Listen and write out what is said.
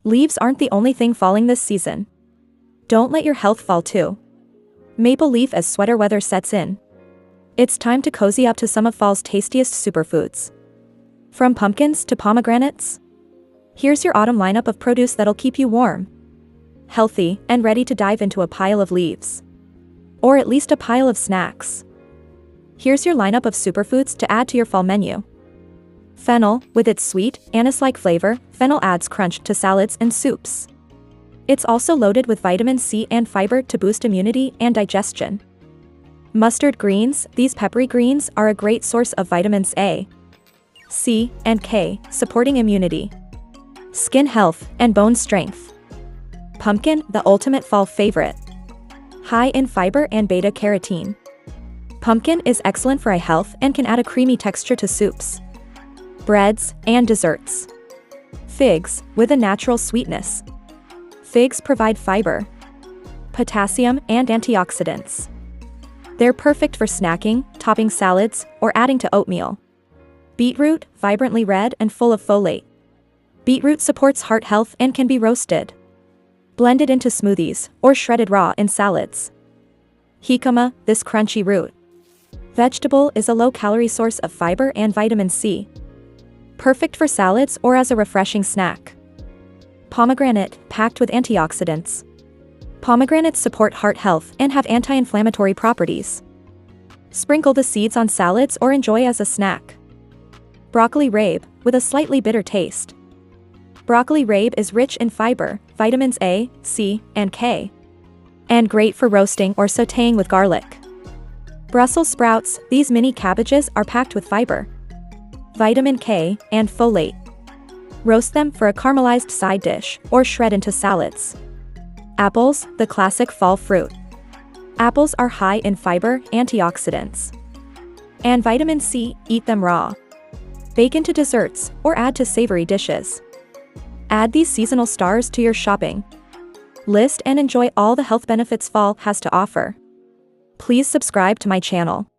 Leaves aren't the only thing falling this season. Don't let your health fall too. Maple leaf as sweater weather sets in. It's time to cozy up to some of fall's tastiest superfoods. From pumpkins to pomegranates, here's your autumn lineup of produce that'll keep you warm, healthy, and ready to dive into a pile of leaves. Or at least a pile of snacks. Here's your lineup of superfoods to add to your fall menu. Fennel, with its sweet, anise-like flavor, fennel adds crunch to salads and soups. It's also loaded with vitamin C and fiber to boost immunity and digestion. Mustard greens, these peppery greens are a great source of vitamins A, C, and K, supporting immunity, skin health, and bone strength. Pumpkin, the ultimate fall favorite. High in fiber and beta-carotene. Pumpkin is excellent for eye health and can add a creamy texture to soups, breads, and desserts. Figs, with a natural sweetness. Figs provide fiber, potassium, and antioxidants. They're perfect for snacking, topping salads, or adding to oatmeal. Beetroot, vibrantly red and full of folate. Beetroot supports heart health and can be roasted, blended into smoothies, or shredded raw in salads. Jicama, this crunchy root vegetable is a low-calorie source of fiber and vitamin C. Perfect for salads or as a refreshing snack. Pomegranate, packed with antioxidants. Pomegranates support heart health and have anti-inflammatory properties. Sprinkle the seeds on salads or enjoy as a snack. Broccoli rabe, with a slightly bitter taste. Broccoli rabe is rich in fiber, vitamins A, C, and K, and great for roasting or sautéing with garlic. Brussels sprouts, these mini cabbages are packed with fiber, vitamin K, and folate. Roast them for a caramelized side dish, or shred into salads. Apples, the classic fall fruit. Apples are high in fiber, antioxidants, and vitamin C. Eat them raw, bake into desserts, or add to savory dishes. Add these seasonal stars to your shopping list and enjoy all the health benefits fall has to offer. Please subscribe to my channel.